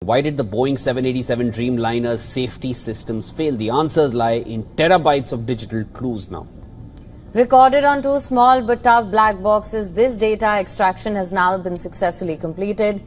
Why did the Boeing 787 Dreamliner's safety systems fail? The answers lie in terabytes of digital clues now. Recorded on two small but tough black boxes, this data extraction has now been successfully completed.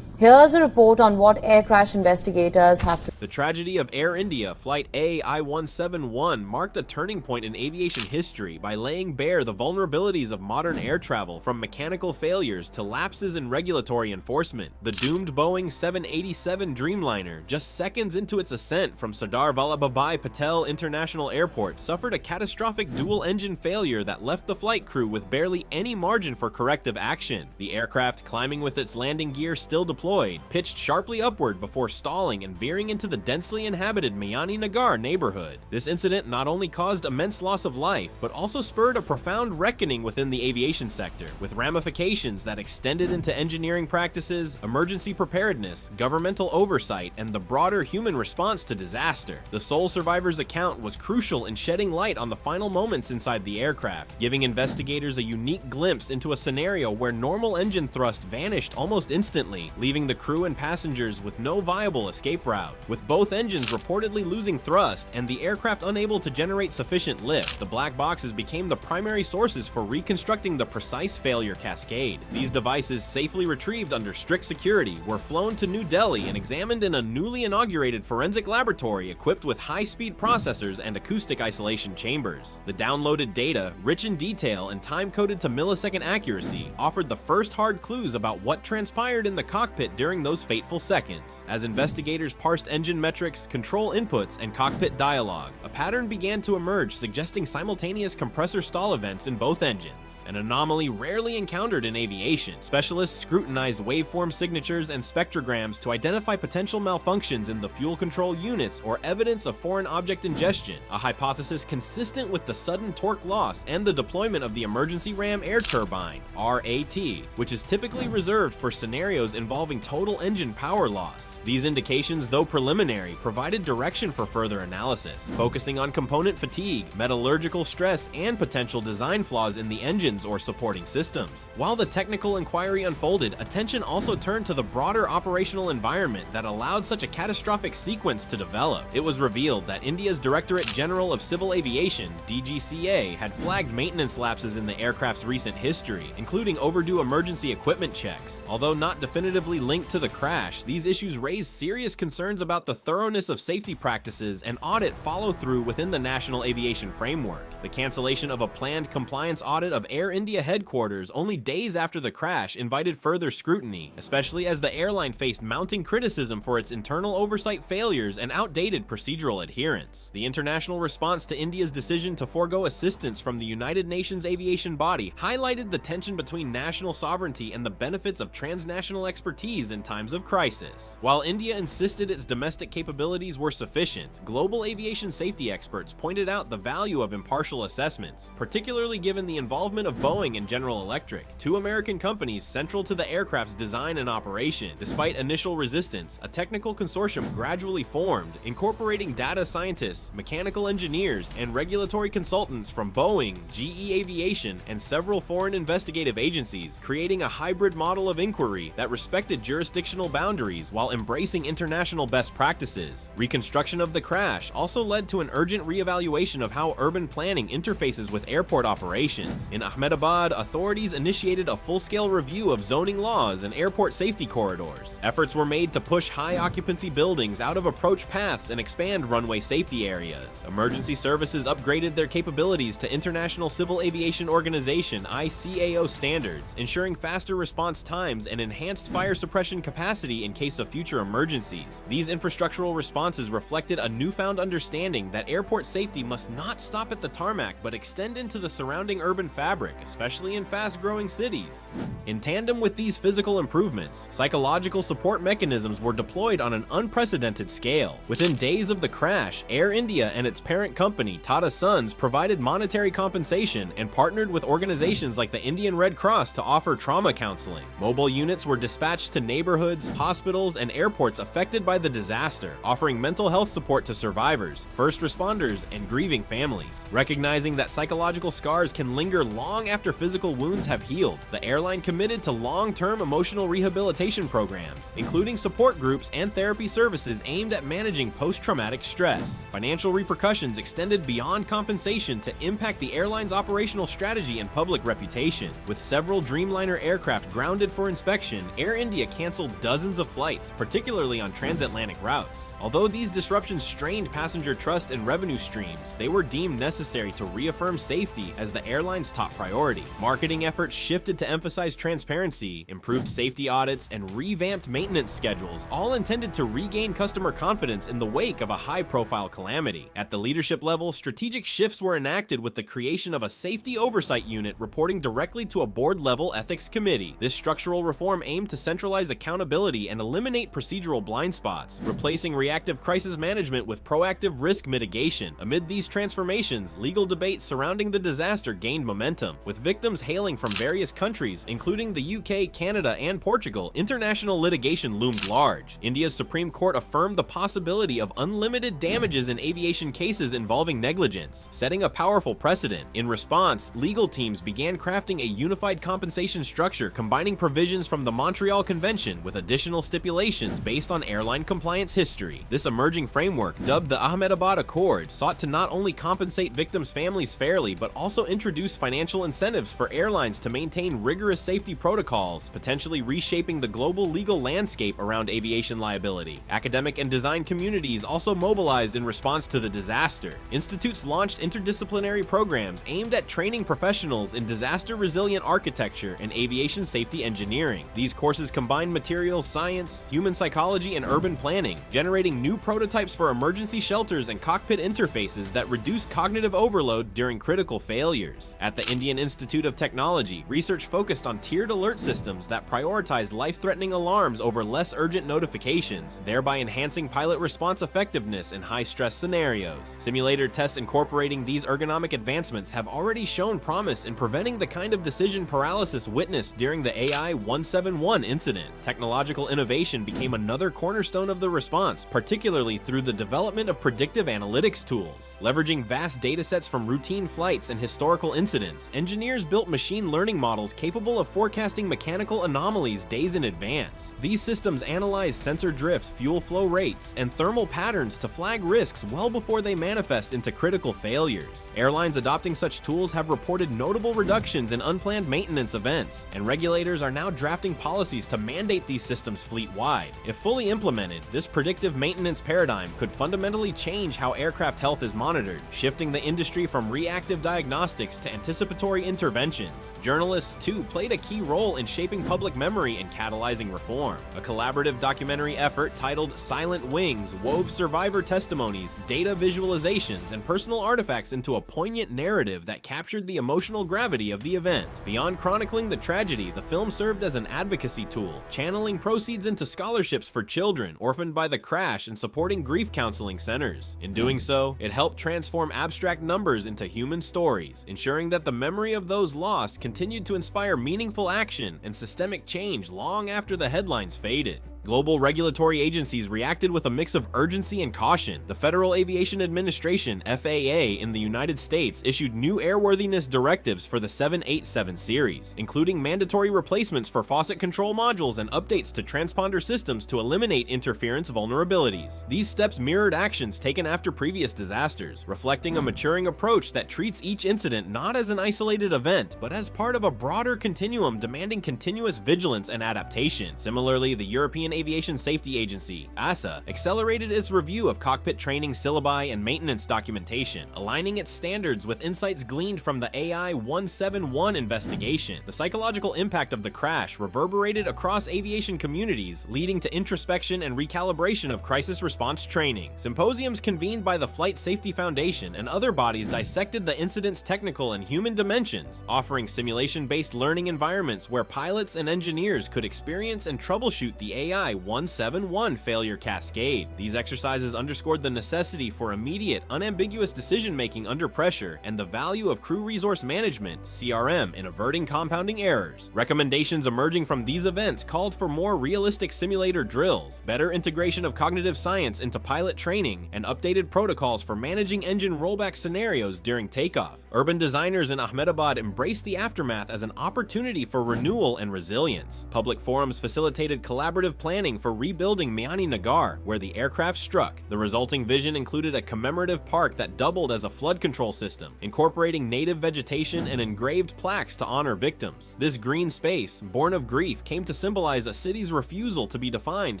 Here's a report on what air crash investigators have to. The tragedy of Air India Flight AI-171 marked a turning point in aviation history by laying bare the vulnerabilities of modern air travel, from mechanical failures to lapses in regulatory enforcement. The doomed Boeing 787 Dreamliner, just seconds into its ascent from Sardar Vallabhbhai Patel International Airport, suffered a catastrophic dual-engine failure that left the flight crew with barely any margin for corrective action. The aircraft, climbing with its landing gear still deployed, pitched sharply upward before stalling and veering into the densely inhabited Mayani Nagar neighborhood. This incident not only caused immense loss of life, but also spurred a profound reckoning within the aviation sector, with ramifications that extended into engineering practices, emergency preparedness, governmental oversight, and the broader human response to disaster. The sole survivor's account was crucial in shedding light on the final moments inside the aircraft, giving investigators a unique glimpse into a scenario where normal engine thrust vanished almost instantly, leaving the crew and passengers with no viable escape route. With both engines reportedly losing thrust and the aircraft unable to generate sufficient lift, the black boxes became the primary sources for reconstructing the precise failure cascade. These devices, safely retrieved under strict security, were flown to New Delhi and examined in a newly inaugurated forensic laboratory equipped with high-speed processors and acoustic isolation chambers. The downloaded data, rich in detail and time-coded to millisecond accuracy, offered the first hard clues about what transpired in the cockpit during those fateful seconds. As investigators parsed engine metrics, control inputs, and cockpit dialogue, a pattern began to emerge suggesting simultaneous compressor stall events in both engines, an anomaly rarely encountered in aviation. Specialists scrutinized waveform signatures and spectrograms to identify potential malfunctions in the fuel control units or evidence of foreign object ingestion, a hypothesis consistent with the sudden torque loss and the deployment of the emergency ram air turbine, RAT, which is typically reserved for scenarios involving total engine power loss. These indications, though preliminary, provided direction for further analysis, focusing on component fatigue, metallurgical stress, and potential design flaws in the engines or supporting systems. While the technical inquiry unfolded, attention also turned to the broader operational environment that allowed such a catastrophic sequence to develop. It was revealed that India's Directorate General of Civil Aviation, DGCA, had flagged maintenance lapses in the aircraft's recent history, including overdue emergency equipment checks. Although not definitively linked to the crash, these issues raised serious concerns about the thoroughness of safety practices and audit follow-through within the national aviation framework. The cancellation of a planned compliance audit of Air India headquarters only days after the crash invited further scrutiny, especially as the airline faced mounting criticism for its internal oversight failures and outdated procedural adherence. The international response to India's decision to forego assistance from the United Nations aviation body highlighted the tension between national sovereignty and the benefits of transnational expertise in times of crisis. While India insisted its domestic capabilities were sufficient, global aviation safety experts pointed out the value of impartial assessments, particularly given the involvement of Boeing and General Electric, two American companies central to the aircraft's design and operation. Despite initial resistance, a technical consortium gradually formed, incorporating data scientists, mechanical engineers, and regulatory consultants from Boeing, GE Aviation, and several foreign investigative agencies, creating a hybrid model of inquiry that respected jurisdictional boundaries while embracing international best practices. Reconstruction of the crash also led to an urgent reevaluation of how urban planning interfaces with airport operations. In Ahmedabad, authorities initiated a full-scale review of zoning laws and airport safety corridors. Efforts were made to push high-occupancy buildings out of approach paths and expand runway safety areas. Emergency services upgraded their capabilities to International Civil Aviation Organization (ICAO) standards, ensuring faster response times and enhanced fire suppression capacity in case of future emergencies. These infrastructural responses reflected a newfound understanding that airport safety must not stop at the tarmac but extend into the surrounding urban fabric, especially in fast-growing cities. In tandem with these physical improvements, psychological support mechanisms were deployed on an unprecedented scale. Within days of the crash, Air India and its parent company, Tata Sons, provided monetary compensation and partnered with organizations like the Indian Red Cross to offer trauma counseling. Mobile units were dispatched to neighborhoods, hospitals, and airports affected by the disaster, offering mental health support to survivors, first responders, and grieving families. Recognizing that psychological scars can linger long after physical wounds have healed, the airline committed to long-term emotional rehabilitation programs, including support groups and therapy services aimed at managing post-traumatic stress. Financial repercussions extended beyond compensation to impact the airline's operational strategy and public reputation. With several Dreamliner aircraft grounded for inspection, Air India canceled dozens of flights, particularly on transatlantic routes. Although these disruptions strained passenger trust and revenue streams, they were deemed necessary to reaffirm safety as the airline's top priority. Marketing efforts shifted to emphasize transparency, improved safety audits, and revamped maintenance schedules, all intended to regain customer confidence in the wake of a high-profile calamity. At the leadership level, strategic shifts were enacted with the creation of a safety oversight unit reporting directly to a board-level ethics committee. This structural reform aimed to centralize accountability and eliminate procedural blind spots, replacing reactive crisis management with proactive risk mitigation. Amid these transformations, legal debates surrounding the disaster gained momentum. With victims hailing from various countries, including the UK, Canada, and Portugal, international litigation loomed large. India's Supreme Court affirmed the possibility of unlimited damages in aviation cases involving negligence, setting a powerful precedent. In response, legal teams began crafting a unified compensation structure combining provisions from the Montreal Convention with additional stipulations based on airline compliance history. This emerging framework, dubbed the Ahmedabad Accord, sought to not only compensate victims' families fairly, but also introduce financial incentives for airlines to maintain rigorous safety protocols, potentially reshaping the global legal landscape around aviation liability. Academic and design communities also mobilized in response to the disaster. Institutes launched interdisciplinary programs aimed at training professionals in disaster-resilient architecture and aviation safety engineering. These courses combine materials science, human psychology, and urban planning, generating new prototypes for emergency shelters and cockpit interfaces that reduce cognitive overload during critical failures. At the Indian Institute of Technology, research focused on tiered alert systems that prioritize life-threatening alarms over less urgent notifications, thereby enhancing pilot response effectiveness in high-stress scenarios. Simulator tests incorporating these ergonomic advancements have already shown promise in preventing the kind of decision paralysis witnessed during the AI-171 incident. Technological innovation became another cornerstone of the response, particularly through the development of predictive analytics tools. Leveraging vast datasets from routine flights and historical incidents, engineers built machine learning models capable of forecasting mechanical anomalies days in advance. These systems analyze sensor drift, fuel flow rates, and thermal patterns to flag risks well before they manifest into critical failures. Airlines adopting such tools have reported notable reductions in unplanned maintenance events, and regulators are now drafting policies to mandate these systems fleet-wide. If fully implemented, this predictive maintenance paradigm could fundamentally change how aircraft health is monitored, shifting the industry from reactive diagnostics to anticipatory interventions. Journalists, too, played a key role in shaping public memory and catalyzing reform. A collaborative documentary effort titled Silent Wings wove survivor testimonies, data visualizations, and personal artifacts into a poignant narrative that captured the emotional gravity of the event. Beyond chronicling the tragedy, the film served as an advocacy tool, channeling proceeds into scholarships for children orphaned by the crash and supporting grief counseling centers. In doing so, it helped transform abstract numbers into human stories, ensuring that the memory of those lost continued to inspire meaningful action and systemic change long after the headlines faded. Global regulatory agencies reacted with a mix of urgency and caution. The Federal Aviation Administration, FAA, in the United States issued new airworthiness directives for the 787 series, including mandatory replacements for faucet control modules and updates to transponder systems to eliminate interference vulnerabilities. These steps mirrored actions taken after previous disasters, reflecting a maturing approach that treats each incident not as an isolated event, but as part of a broader continuum demanding continuous vigilance and adaptation. Similarly, the European Aviation Safety Agency, ASA, accelerated its review of cockpit training syllabi and maintenance documentation, aligning its standards with insights gleaned from the AI-171 investigation. The psychological impact of the crash reverberated across aviation communities, leading to introspection and recalibration of crisis response training. Symposiums convened by the Flight Safety Foundation and other bodies dissected the incident's technical and human dimensions, offering simulation-based learning environments where pilots and engineers could experience and troubleshoot the AI AI-171 failure cascade. These exercises underscored the necessity for immediate, unambiguous decision-making under pressure and the value of crew resource management (CRM) in averting compounding errors. Recommendations emerging from these events called for more realistic simulator drills, better integration of cognitive science into pilot training, and updated protocols for managing engine rollback scenarios during takeoff. Urban designers in Ahmedabad embraced the aftermath as an opportunity for renewal and resilience. Public forums facilitated collaborative planning for rebuilding Miani Nagar, where the aircraft struck. The resulting vision included a commemorative park that doubled as a flood control system, incorporating native vegetation and engraved plaques to honor victims. This green space, born of grief, came to symbolize a city's refusal to be defined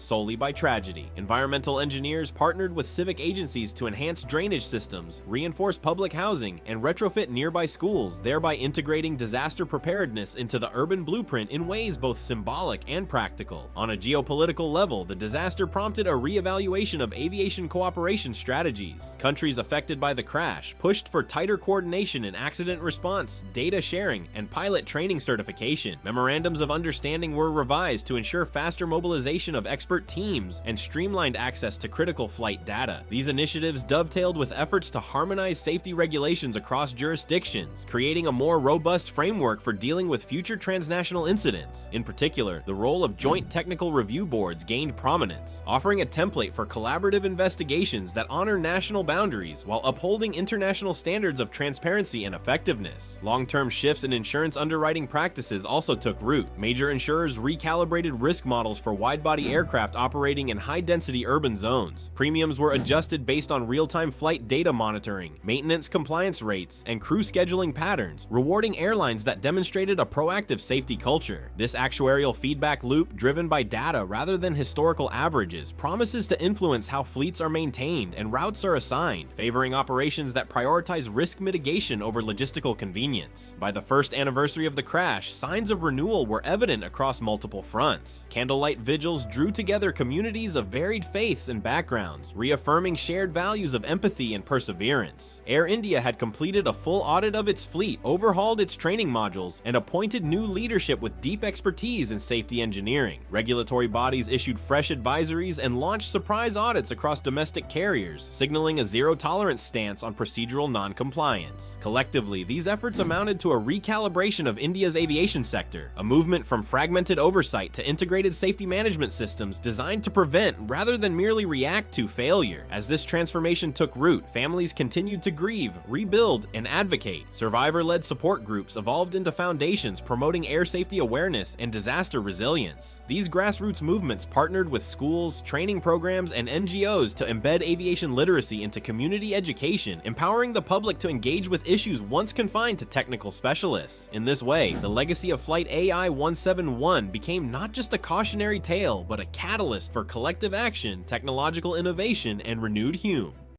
solely by tragedy. Environmental engineers partnered with civic agencies to enhance drainage systems, reinforce public housing, and retrofit nearby schools, thereby integrating disaster preparedness into the urban blueprint in ways both symbolic and practical. On a geopolitical level, the disaster prompted a re-evaluation of aviation cooperation strategies. Countries affected by the crash pushed for tighter coordination in accident response, data sharing, and pilot training certification. Memorandums of understanding were revised to ensure faster mobilization of expert teams and streamlined access to critical flight data. These initiatives dovetailed with efforts to harmonize safety regulations across jurisdictions, creating a more robust framework for dealing with future transnational incidents. In particular, the role of joint technical review boards gained prominence, offering a template for collaborative investigations that honor national boundaries while upholding international standards of transparency and effectiveness. Long-term shifts in insurance underwriting practices also took root. Major insurers recalibrated risk models for wide-body aircraft operating in high-density urban zones. Premiums were adjusted based on real-time flight data monitoring, maintenance compliance rates, and crew scheduling patterns, rewarding airlines that demonstrated a proactive safety culture. This actuarial feedback loop, driven by data rather than historical averages, promises to influence how fleets are maintained and routes are assigned, favoring operations that prioritize risk mitigation over logistical convenience. By the first anniversary of the crash, signs of renewal were evident across multiple fronts. Candlelight vigils drew together communities of varied faiths and backgrounds, reaffirming shared values of empathy and perseverance. Air India had completed a full audit of its fleet, overhauled its training modules, and appointed new leadership with deep expertise in safety engineering. Regulatory bodies issued fresh advisories and launched surprise audits across domestic carriers, signaling a zero-tolerance stance on procedural non-compliance. Collectively, these efforts amounted to a recalibration of India's aviation sector, a movement from fragmented oversight to integrated safety management systems designed to prevent rather than merely react to failure. As this transformation took root, families continued to grieve, rebuild, and advocate. Survivor-led support groups evolved into foundations promoting air safety awareness and disaster resilience. These grassroots movements partnered with schools, training programs, and NGOs to embed aviation literacy into community education, empowering the public to engage with issues once confined to technical specialists. In this way, the legacy of Flight AI-171 became not just a cautionary tale, but a catalyst for collective action, technological innovation, and renewed hum.